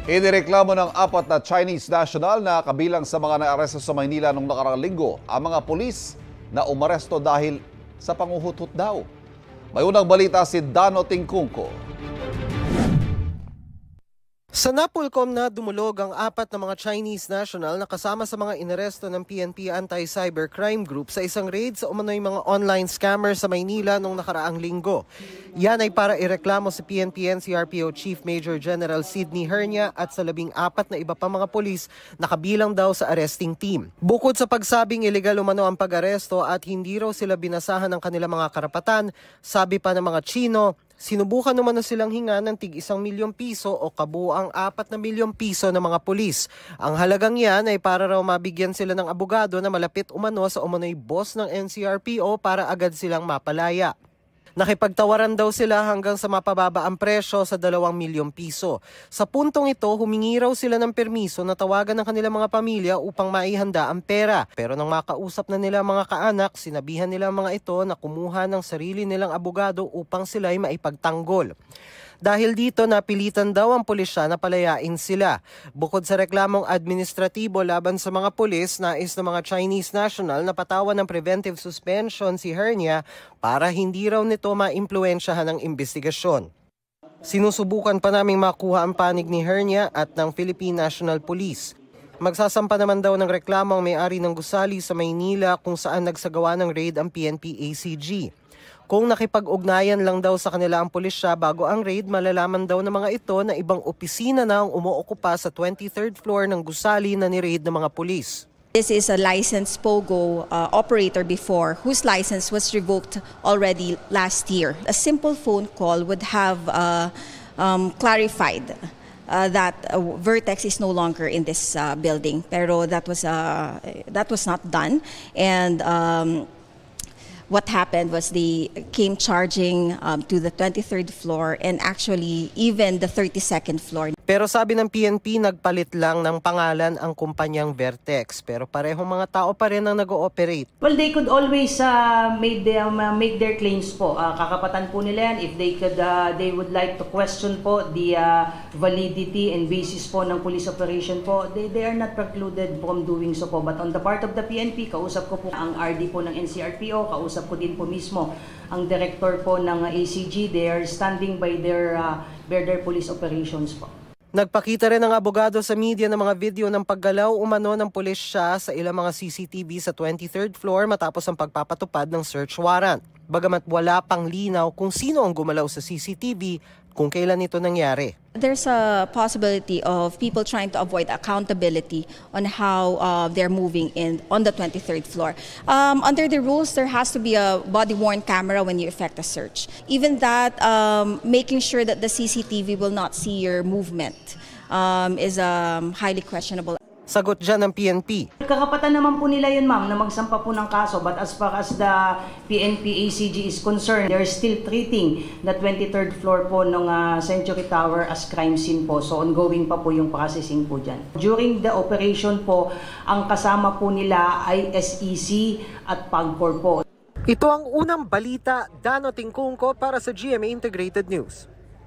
Inireklamo ng 4 na Chinese national na kabilang sa mga naaresto sa Maynila noong nakaraang linggo ang mga pulis na umaresto dahil sa panguhutot daw. May unang balita si Dano Tingkungko. Sa Napolcom na dumulog ang 4 na mga Chinese national na kasama sa mga inaresto ng PNP Anti-Cybercrime Group sa isang raid sa umano'y mga online scammer sa Maynila noong nakaraang linggo. Yan ay para ireklamo si PNP NCRPO Chief Major General Sidney Hernia at sa 14 na iba pa mga pulis na kabilang daw sa arresting team. Bukod sa pagsabing illegal umano ang pag-aresto at hindi raw sila binasahan ng kanilang mga karapatan, sabi pa ng mga Chino, sinubukan naman na silang hinga ng tig 1 milyong piso o kabuuang 4 na milyong piso ng mga pulis. Ang halagang yan ay para raw mabigyan sila ng abogado na malapit umano sa umano'y boss ng NCRPO para agad silang mapalaya. Nakipagtawaran daw sila hanggang sa mapababa ang presyo sa 2 milyong piso. Sa puntong ito, humingi raw sila ng permiso na tawagan ng kanilang mga pamilya upang maihanda ang pera. Pero nang makausap na nila mga kaanak, sinabihan nila mga ito na kumuha ng sarili nilang abogado upang sila ay maipagtanggol. Dahil dito, napilitan daw ang pulisya na palayain sila. Bukod sa reklamong administratibo laban sa mga pulis, nais ng mga Chinese national na patawan ng preventive suspension si Hernia para hindi raw nito maimpluwensyahan ng investigasyon. Sinusubukan pa naming makuha ang panig ni Hernia at ng Philippine National Police. Magsasampa naman daw ng reklamo ang may-ari ng gusali sa Maynila kung saan nagsagawa ng raid ang PNP-ACG. Kung nakipag-ugnayan lang daw sa kanila ang pulisya bago ang raid, malalaman daw ng mga ito na ibang opisina na ang umuokupa sa 23rd floor ng gusali na ni-raid ng mga pulis. This is a licensed POGO operator before whose license was revoked already last year. A simple phone call would have clarified that Vertex is no longer in this building. Pero that was not done, and what happened was they came charging to the 23rd floor and actually even the 32nd floor. Pero sabi ng PNP, nagpalit lang ng pangalan ang kumpanyang Vertex. Pero parehong mga tao pa rin ang nag-ooperate. Well, they could always make their claims po. Kakapatan po nila yan. If they would like to question po the validity and basis po ng police operation po, they are not precluded from doing so po. But on the part of the PNP, kausap ko po ang RD po ng NCRPO, kausap ko din po mismo ang director po ng ACG. They are standing by their police operations po. Nagpakita rin ang abogado sa media ng mga video ng paggalaw umano ng pulisya sa ilang mga CCTV sa 23rd floor matapos ang pagpapatupad ng search warrant. Bagamat wala pang linaw kung sino ang gumalaw sa CCTV, kung kailan ito nangyari. There's a possibility of people trying to avoid accountability on how they're moving on the 23rd floor. Under the rules, there has to be a body-worn camera when you effect a search. Even that, making sure that the CCTV will not see your movement is highly questionable. Sagot dyan ng PNP. Kakapatan naman po nila yun, ma'am, na magsampa po ng kaso. But as far as the PNP-ACG is concerned, they're still treating the 23rd floor po ng Century Tower as crime scene po. So ongoing pa po yung processing po dyan. During the operation po, ang kasama po nila ay SEC at PAGCOR po. Ito ang unang balita, Dano Tingkungko para sa GMA Integrated News.